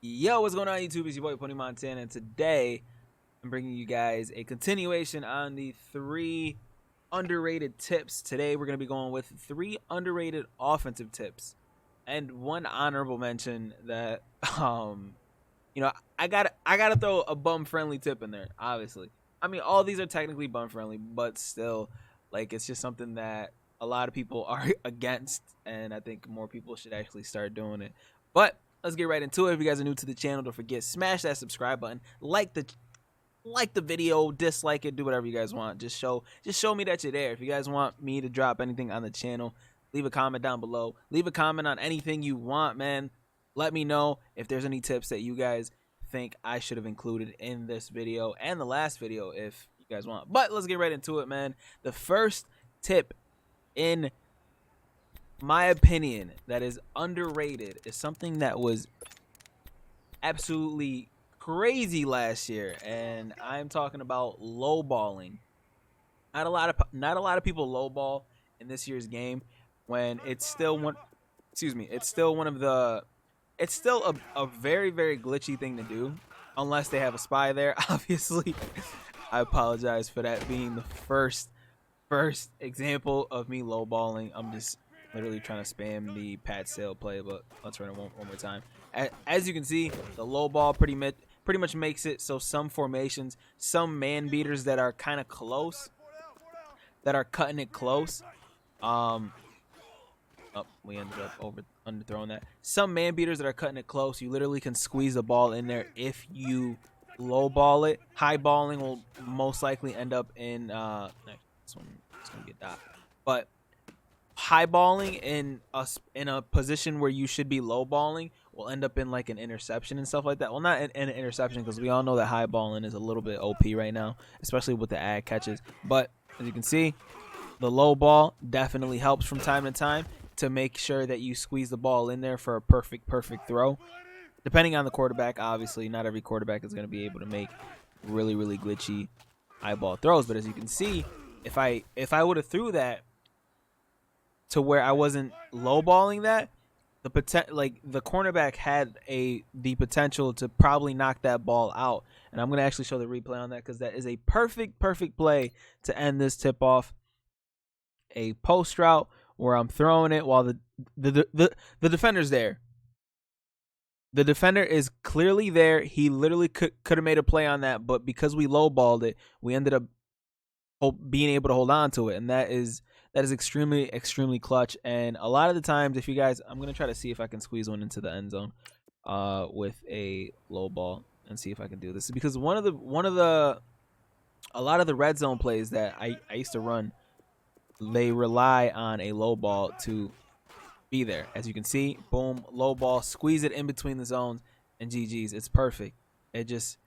Yo, what's going on YouTube? It's your boy Pony Montana, and today I'm bringing you guys a continuation on the 3 underrated tips. Today we're going to be going with 3 underrated offensive tips and one honorable mention that I gotta throw a bum friendly tip in there. Obviously, I mean, all these are technically bum friendly, but still, like, it's just something that a lot of people are against, and I think more people should actually start doing it. But let's get right into it. If you guys are new to the channel, don't forget, smash that subscribe button, like the video, dislike it, do whatever you guys want. Just show me that you're there. If you guys want me to drop anything on the channel, leave a comment down below. Leave a comment on anything you want, man. Let me know if there's any tips that you guys think I should have included in this video and the last video if you guys want. But let's get right into it, man. The first tip, in my opinion, that is underrated is something that was absolutely crazy last year, and I'm talking about lowballing. Not a lot of people lowball in this year's game when it's still it's still a very, very glitchy thing to do, unless they have a spy there, obviously. I apologize for that being the first example of me lowballing. I'm just literally trying to spam the pat sale play, but let's run it one more time. As you can see, the low ball pretty much makes it so some formations, some man beaters that are kind of close, that are cutting it close. We ended up underthrowing that. Some man beaters that are cutting it close, you literally can squeeze the ball in there if you low ball it. High balling will most likely end up in this one is gonna get dot, but high balling in a position where you should be low balling will end up in like an interception and stuff like that. Well, not in an interception, because we all know that high balling is a little bit OP right now, especially with the ad catches. But as you can see, the low ball definitely helps from time to time to make sure that you squeeze the ball in there for a perfect throw. Depending on the quarterback, obviously, not every quarterback is going to be able to make really glitchy eyeball throws. But as you can see, if I would have threw that to where I wasn't lowballing that, the cornerback had the potential to probably knock that ball out. And I'm going to actually show the replay on that, because that is a perfect play to end this tip off. A post route where I'm throwing it while the defender's there. The defender is clearly there. He literally could have made a play on that, but because we lowballed it, we ended up being able to hold on to it, and that is extremely clutch. And a lot of the times, if you guys, I'm gonna try to see if I can squeeze one into the end zone with a low ball and see if I can do this, because a lot of the red zone plays that I used to run, they rely on a low ball to be there. As you can see, boom, low ball, squeeze it in between the zones, and GG's. It's perfect. It just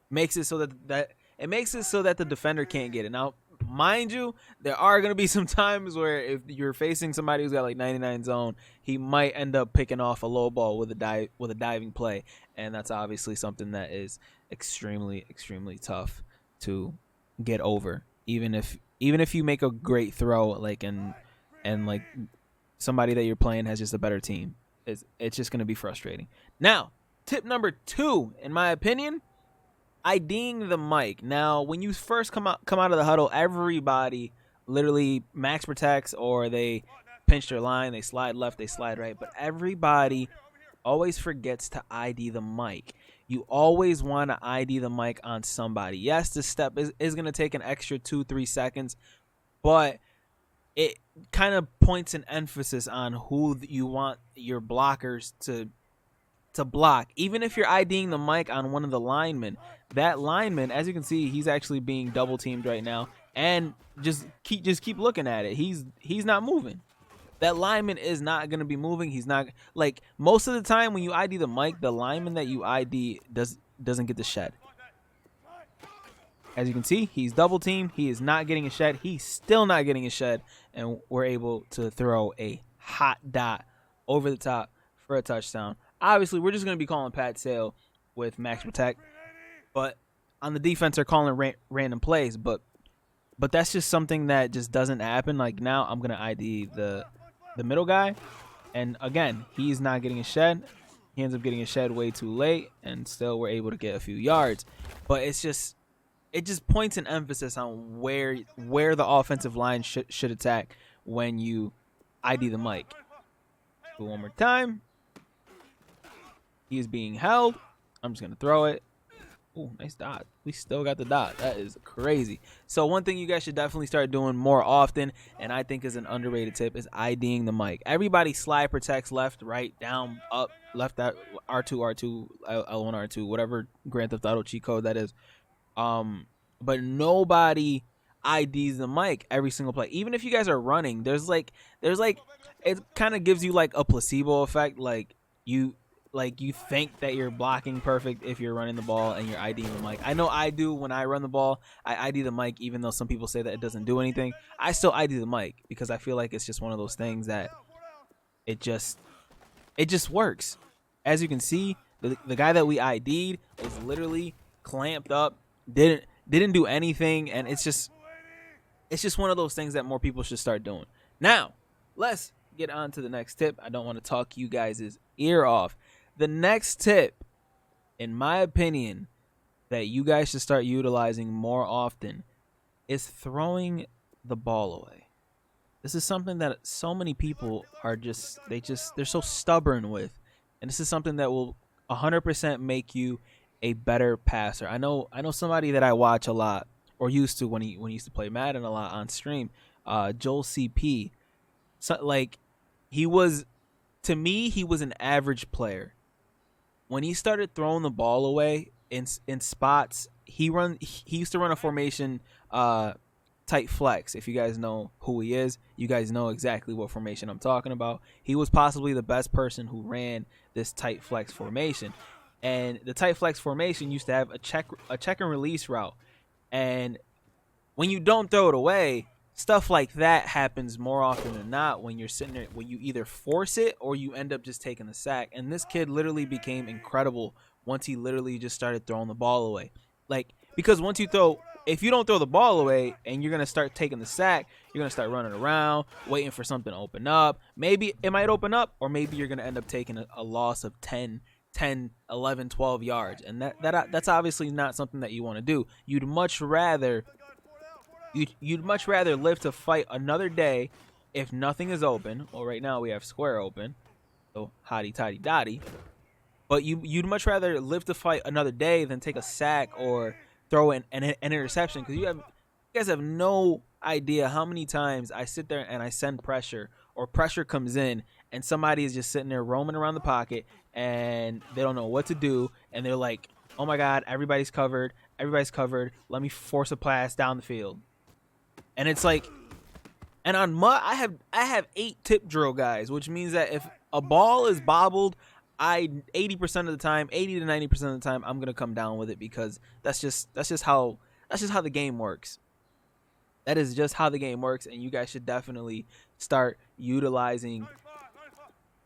makes it so that the defender can't get it. Now, mind you, there are going to be some times where if you're facing somebody who's got like 99 zone, he might end up picking off a low ball with a diving play, and that's obviously something that is extremely tough to get over. Even if you make a great throw, like and like somebody that you're playing has just a better team, it's just going to be frustrating. Now, tip number 2, in my opinion, IDing the mic. Now, when you first come out of the huddle, everybody literally max protects, or they pinch their line, they slide left, they slide right, but everybody always forgets to ID the mic. You always want to ID the mic on somebody. Yes, this step is going to take an extra 2-3 seconds, but it kind of points an emphasis on who you want your blockers to block. Even if you're IDing the mic on one of the linemen, that lineman, as you can see, he's actually being double teamed right now, and just keep looking at it. He's not moving. That lineman is not going to be moving. He's not, like, most of the time when you ID the mic, the lineman that you ID doesn't get the shed. As you can see, he's double teamed. He is not getting a shed. He's still not getting a shed, and we're able to throw a hot dot over the top for a touchdown. Obviously, we're just going to be calling pat sale with max protect, but on the defense, they're calling random plays. But that's just something that just doesn't happen. Like, now I'm going to ID the middle guy, and again, he's not getting a shed. He ends up getting a shed way too late, and still we're able to get a few yards. But it just points an emphasis on where the offensive line should attack when you ID the Mike. Do it one more time. He is being held. I'm just gonna throw it. Oh, nice dot. We still got the dot. That is crazy. So one thing you guys should definitely start doing more often, and I think is an underrated tip, is IDing the Mike. Everybody slide protects left, right, down, up, left, that R2, L1, R2, whatever Grand Theft Auto cheat code that is. But nobody IDs the Mike every single play. Even if you guys are running, there's like it kind of gives you like a placebo effect. Like you think that you're blocking perfect if you're running the ball and you're IDing the Mike. I know I do when I run the ball. I ID the Mike, even though some people say that it doesn't do anything. I still ID the Mike because I feel like it's just one of those things that it just works. As you can see, the guy that we ID'd was literally clamped up, didn't do anything, and it's just one of those things that more people should start doing. Now, let's get on to the next tip. I don't want to talk you guys' ear off. The next tip, in my opinion, that you guys should start utilizing more often is throwing the ball away. This is something that so many people are they're so stubborn with. And this is something that will 100% make you a better passer. I know somebody that I watch a lot, or used to when he used to play Madden a lot on stream, Joel CP. So, like, he was an average player. When he started throwing the ball away in spots, he used to run a formation tight flex. If you guys know who he is, you guys know exactly what formation I'm talking about. He was possibly the best person who ran this tight flex formation. And the tight flex formation used to have a check and release route. And when you don't throw it away, stuff like that happens more often than not when you're sitting there, when you either force it or you end up just taking the sack. And this kid literally became incredible once he literally just started throwing the ball away. Like, because if you don't throw the ball away and you're going to start taking the sack, you're going to start running around, waiting for something to open up. Maybe it might open up, or maybe you're going to end up taking a loss of 10, 11, 12 yards. And that's obviously not something that you want to do. You'd much rather live to fight another day if nothing is open. Well, right now we have square open, so hotty toddy dotty. But you'd much rather live to fight another day than take a sack or throw an interception, because you guys have no idea how many times I sit there and I send pressure, or pressure comes in and somebody is just sitting there roaming around the pocket and they don't know what to do, and they're like, oh my god, everybody's covered, let me force a pass down the field. And it's like, and on MUT, I have 8 tip drill guys, which means that if a ball is bobbled, 80% of the time, 80 to 90% of the time, I'm gonna come down with it, because that's just how the game works. That is just how the game works, and you guys should definitely start utilizing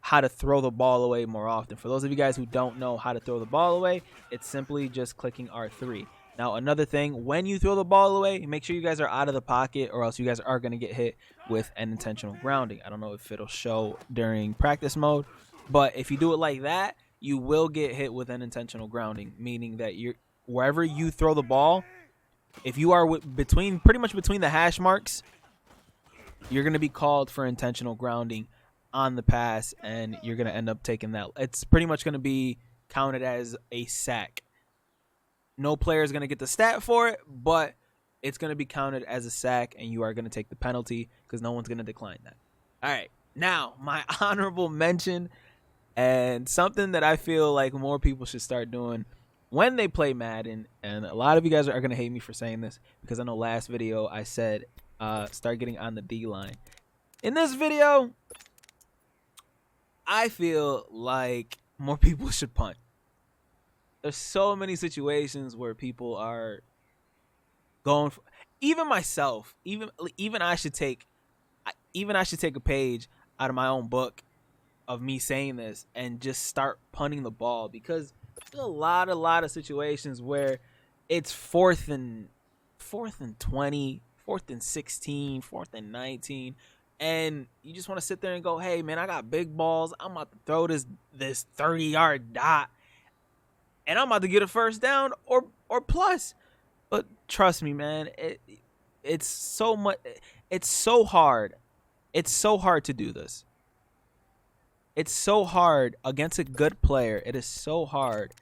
how to throw the ball away more often. For those of you guys who don't know how to throw the ball away, it's simply just clicking R3. Now, another thing, when you throw the ball away, make sure you guys are out of the pocket, or else you guys are going to get hit with an intentional grounding. I don't know if it'll show during practice mode, but if you do it like that, you will get hit with an intentional grounding, meaning that wherever you throw the ball, if you are pretty much between the hash marks, you're going to be called for intentional grounding on the pass, and you're going to end up taking that. It's pretty much going to be counted as a sack. No player is going to get the stat for it, but it's going to be counted as a sack, and you are going to take the penalty because no one's going to decline that. All right, now my honorable mention, and something that I feel like more people should start doing when they play Madden, and a lot of you guys are going to hate me for saying this, because I know last video I said start getting on the D line. In this video, I feel like more people should punt. There's so many situations where people are going for, even myself, even I should take a page out of my own book of me saying this and just start punting the ball, because there's a lot of situations where it's fourth and 20, 4th and 16, 4th and 19, and you just want to sit there and go, hey man, I got big balls. I'm about to throw this 30-yard dot, and I'm about to get a first down or plus. But trust me, man, it's so much. It's so hard. It's so hard to do this. It's so hard against a good player. It is so hard.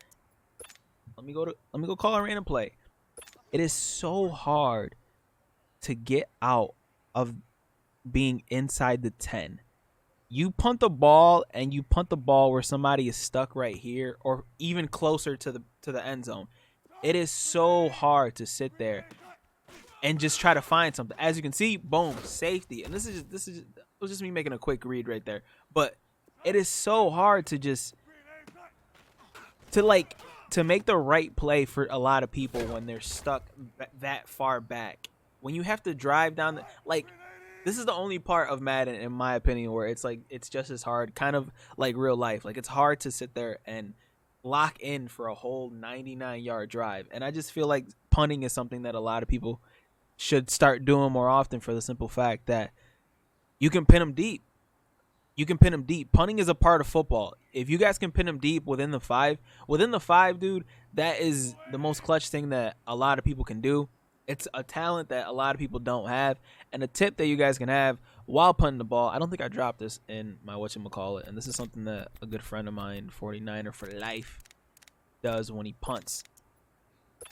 Let me go call a random play. It is so hard to get out of being inside the 10. You punt the ball and you punt the ball where somebody is stuck right here or even closer to the end zone. It is so hard to sit there and just try to find something. As you can see, boom, safety. And it was just me making a quick read right there. But it is so hard to make the right play for a lot of people when they're stuck that far back. When you have to drive down this is the only part of Madden, in my opinion, where it's just as hard, kind of like real life. Like, it's hard to sit there and lock in for a whole 99-yard drive. And I just feel like punting is something that a lot of people should start doing more often, for the simple fact that you can pin them deep. You can pin them deep. Punting is a part of football. If you guys can pin them deep within the five, dude, that is the most clutch thing that a lot of people can do. It's a talent that a lot of people don't have. And a tip that you guys can have while punting the ball, I don't think I dropped this in my whatchamacallit, and this is something that a good friend of mine, 49er for life, does when he punts,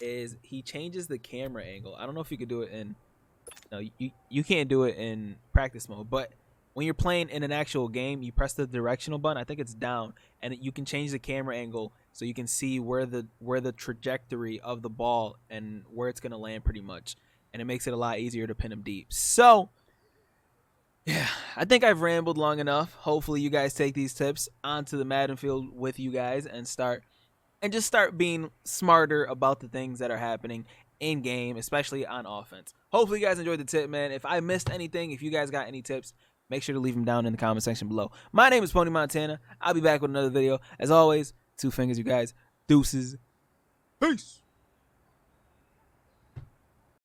is he changes the camera angle. I don't know if you could do it in, no, you can't do it in practice mode, but when you're playing in an actual game, you press the directional button. I think it's down, and you can change the camera angle so you can see where the trajectory of the ball and where it's gonna land, pretty much, and it makes it a lot easier to pin them deep. So, yeah, I think I've rambled long enough. Hopefully, you guys take these tips onto the Madden field with you guys and start being smarter about the things that are happening in game, especially on offense. Hopefully, you guys enjoyed the tip, man. If I missed anything, if you guys got any tips, make sure to leave them down in the comment section below. My name is Pony Montana. I'll be back with another video. As always, 2 fingers, you guys. Deuces. Peace.